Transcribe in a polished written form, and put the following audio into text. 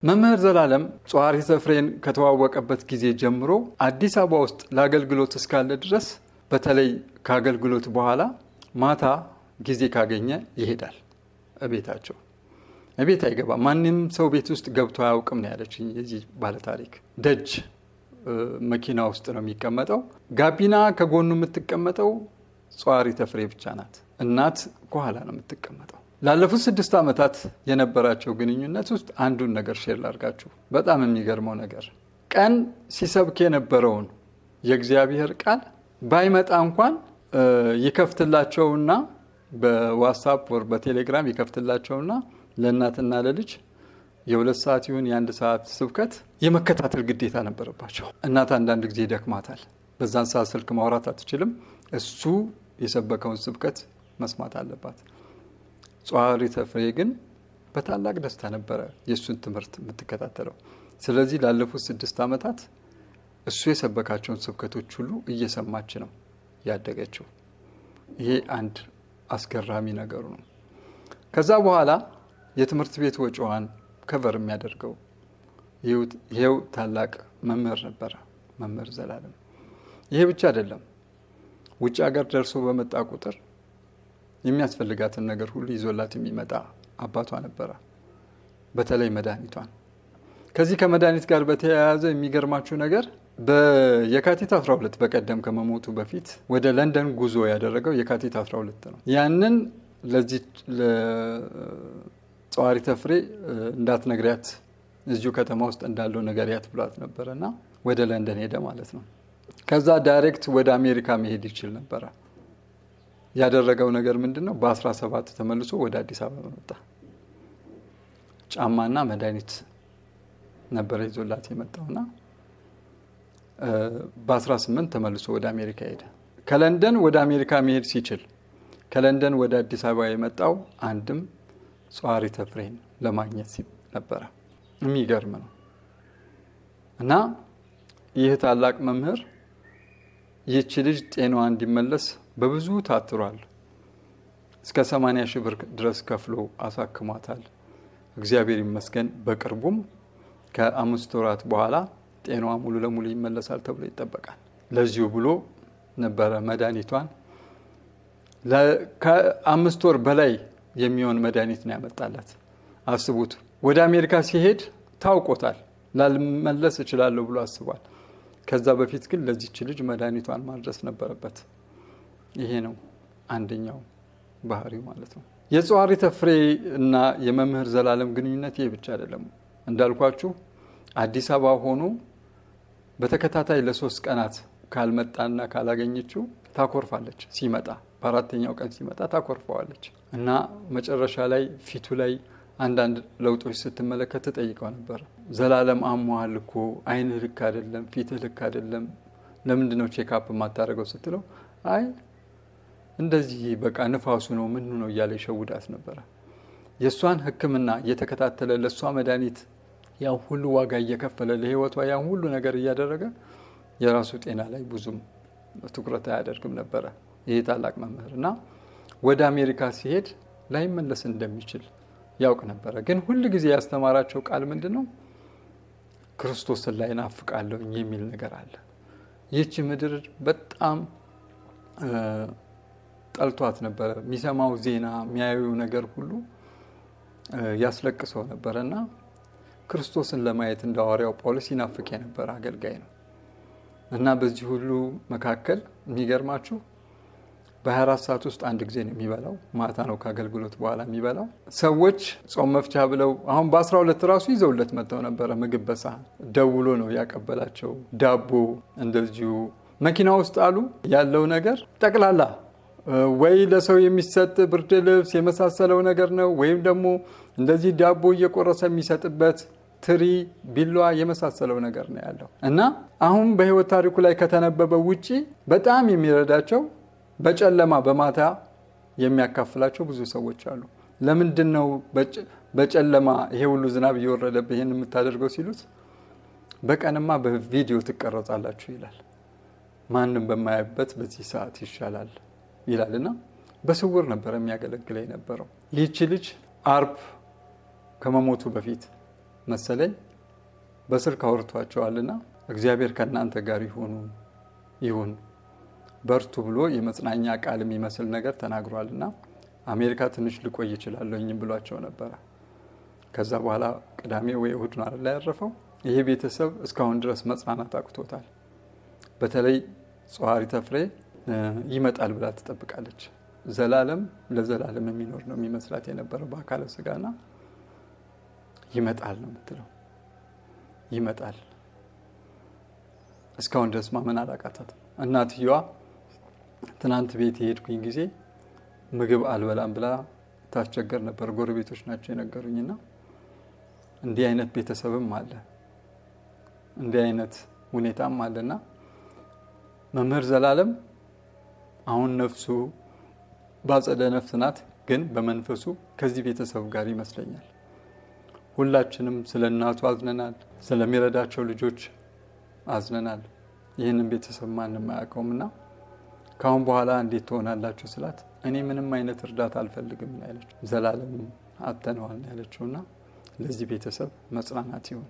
መምህር ዘላለም ጿሪ ተፍሬን ከተዋወቀበት ጊዜ ጀምሮ አዲስ አበባ ውስጥ ለአገልግሎት እስካለ ድረስ በተለይ ከአገልግሎት በኋላ ማታ ጊዜ ካገኘ ይሄዳል። እቤታቸው እቤት አይገባ ማንንም ሰው ቤት ውስጥ ገብቶ አያውቅም ነው ያለችኝ የዚህ ባለ ታሪክ። ደጅ መኪና ውስጥ ነው የሚቀመጠው። ጋቢና ከጎኑ የምትቀመጠው ጿሪ ተፍሬ ብቻ ናት። እናት ከኋላ ነው የምትቀመጠው። ላለፉት 6 ዓመታት የነበራቸው ግንኙነት ውስጥ አንዱን ነገር ሼር ላድርጋችሁ። በጣም የሚገርመው ነገር ቀን ሲሰብክ የነበረውን የእግዚአብሔር ቃል ባይመጣ እንኳን ይከፍትላቸውና በዋትስአፕ ወር በቴሌግራም ይከፍትላቸውና ለእናትና ለልጅ የ2 ሰዓት ይሁን የ1 ሰዓት ስብከት የመከታተል ግዴታ ነበረባቸው። እናት አንዳንድ ጊዜ ይደክማታል። በዛን ሰዓት ስልክ ማውራት አትችልም። እሱ የሰበከውን ስብከት መስማት አለባት። ጿሪ ተፍሬ ግን በታላቅ ደስታ ነበረ የሱን ትምህርት የምትከታተለው። ስለዚህ ላለፉት 6 ዓመታት እሱ የሰበካቸውን ስብከቶች ሁሉ እየሰማች ነው ያደገችው። ይሄ አንድ አስገራሚ ነገሩ ነው። ከዛ በኋላ የትምህርት ቤት ወጪዋን ከቨር የሚያደርገው ይሄው ታላቅ መምህር ነበረ መምህር ዘላለም። ይሄ ብቻ አይደለም። ውጭ ሀገር ደርሶ በመጣ ቁጥር የሚያስፈልጋትን ነገር ሁሉ ይዞላት የሚመጣ አባቷ ነበረ። በተለይ መድኃኒቷን። ከዚህ ከመድኃኒት ጋር በተያያዘ የሚገርማችሁ ነገር በየካቲት 12 በቀደም ከመሞቱ በፊት ወደ ለንደን ጉዞ ያደረገው የካቲት 12 ነው። ያንን ለዚህ ጿሪ ተፍሬ እንዳትነግሪያት እዚሁ ከተማ ውስጥ እንዳለው ነገርያት ብሏት ነበርና ወደ ለንደን ሄደ ማለት ነው። ከዛ ዳይሬክት ወደ አሜሪካ መሄድ ይችል ነበረ። ያደረገው ነገር ምንድነው? በ17 ተመልሶ ወደ አዲስ አበባ መጣ። ጫማና መድኃኒት ነበር ይዞላት የመጣውና በ18 ተመልሶ ወደ አሜሪካ ሄደ። ከለንደን ወደ አሜሪካ መሄድ ሲችል ከለንደን ወደ አዲስ አበባ የመጣው አንድም ጿሪ ተፍሬን ለማግኘት ነበረ። የሚገርም ነው። እና ይህ ታላቅ መምህር ይህች ልጅ ጤናዋ እንዲመለስ በብዙ ታትሯል። እስከ 80 ሺህ ብር ድረስ ከፍሎ አሳክሟታል። እግዚአብሔር ይመስገን። በቅርቡም ከ5 ወራት በኋላ ጤናዋ ሙሉ ለሙሉ ይመለሳል ተብሎ ይጠበቃል። ለዚሁ ብሎ ነበረ መድኃኒቷን ከ5 ወር በላይ የሚሆን መድኃኒት ነው ያመጣላት። አስቡት። ወደ አሜሪካ ሲሄድ ታውቆታል። ላልመለስ እችላለሁ ብሎ አስቧል። ከዛ በፊት ግን ለዚህች ልጅ መድኃኒቷን ማድረስ ነበረበት። ይሄ ነው አንደኛው ባህሪው ማለት ነው። የጿሪ ተፍሬ እና የመምህር ዘላለም ግንኙነት ይሄ ብቻ አይደለም። እንዳልኳችሁ አዲስ አበባ ሆኖ በተከታታይ ለ3 ቀናት ካልመጣና ካላገኘችው ታኮርፋለች። ሲመጣ በ4ኛው ቀን ሲመጣ ታኮርፈዋለች እና መጨረሻ ላይ ፊቱ ላይ አንዳንድ ለውጦች ስትመለከት ተጠይቀው ነበር። ዘላለም አሟል እኮ፣ አይንህ ልክ አይደለም፣ ፊትህ ልክ አይደለም፣ ለምንድነው ቼክአፕ የማታደርገው ስትለው አይ እንደዚህ በቃ ንፋሱ ነው ምን ነው እያለ ይሸውዳት ነበር። የሷን ሕክምና እየተከታተለ ለሷ መድኃኒት ያው ሁሉ ዋጋ እየከፈለ ለህይወቷ ያው ሁሉ ነገር እያደረገ የራሱ ጤና ላይ ብዙም ትኩረት አያደርግም ነበር ይሄ ታላቅ መምህርና ወደ አሜሪካ ሲሄድ ላይመለስ እንደሚችል ያውቅ ነበር። ግን ሁሉ ጊዜ ያስተማራቸው ቃል ምንድነው? ክርስቶስን ላይ ናፍቃለሁ የሚል ነገር አለ። ይህች ምድር በጣም ጠልቷት ነበር። የሚሰማው ዜና የሚያየው ነገር ሁሉ ያስለቅሰው ነበርና ክርስቶስን ለማየት እንደ ሐዋርያው ጳውሎስ ይናፍቅ የነበረ አገልጋይ ነው። እና በዚህ ሁሉ መካከል የሚገርማችሁ በ24 ሰዓት ውስጥ አንድ ጊዜ ነው የሚበላው። ማታ ነው ከአገልግሎት በኋላ የሚበላው። ሰዎች ጾም መፍቻ ብለው አሁን በ12 ራሱ ይዘውለት መጥተው ነበረ ምግብ በሳህን ደውሎ ነው ያቀበላቸው። ዳቦ እንደዚሁ መኪና ውስጥ አሉ። ያለው ነገር ጠቅላላ ወይ ለሰው የሚሰጥ ብርድ ልብስ የመሳሰለው ነገር ነው፣ ወይም ደግሞ እንደዚህ ዳቦ እየቆረሰ የሚሰጥበት ትሪ፣ ቢላዋ የመሳሰለው ነገር ነው ያለው። እና አሁን በህይወት ታሪኩ ላይ ከተነበበው ውጪ በጣም የሚረዳቸው በጨለማ በማታ የሚያካፍላቸው ብዙ ሰዎች አሉ። ለምንድነው በጨለማ ይሄ ሁሉ ዝናብ እየወረደብህ ይሄን የምታደርገው ሲሉት በቀንማ በቪዲዮ ትቀረጻላችሁ ይላል። ማንም በማያበት በዚህ ሰዓት ይሻላል ይላልና በስውር ነበር የሚያገለግለው የነበረው። ይህች ልጅ አርብ ከመሞቱ በፊት መሰለኝ በስልክ አውርቷቸዋልና እግዚአብሔር ከእናንተ ጋር ይሁን በርቱ ብሎ የመጽናኛ ቃል የሚመስል ነገር ተናግሯልና አሜሪካ ትንሽ ልቆይ ይችላለሁኝ ብሏቸው ነበረ። ከዛ በኋላ ቅዳሜ ወይ እሁድ ነው አይደል ያረፈው። ይሄ ቤተሰብ እስካሁን ድረስ መጽናናት አቅቶታል። በተለይ ጸዋሪተ ፍሬ ይመጣል ብላ ትጠብቃለች። ለዘላለም የሚኖር ነው የሚመስላት የነበረው በአካለ ስጋና ይመጣል ነው የምትለው። ይመጣል እስካሁን ድረስ ማመን አላቃታት። እናትየዋ ትናንት ቤት የሄድኩኝ ጊዜ ምግብ አልበላም ብላ ታስቸገር ነበር። ጎረቤቶች ናቸው የነገሩኝና እንዲህ አይነት ቤተሰብም አለ፣ እንዲህ አይነት ሁኔታም አለና መምህር ዘላለም አሁን ነፍሱ ባጸደ ነፍስ ናት፣ ግን በመንፈሱ ከዚህ ቤተሰብ ጋር ይመስለኛል። ሁላችንም ስለ እናቱ አዝነናል፣ ስለሚረዳቸው ልጆች አዝነናል። ይህንን ቤተሰብ ማንም አያውቀውምና ካሁን በኋላ እንዴት ትሆናላችሁ ስላት እኔ ምንም አይነት እርዳታ አልፈልግም ያለችው። ዘላለም አተነዋል ያለችውና ለዚህ ቤተሰብ መጽናናት ይሁን።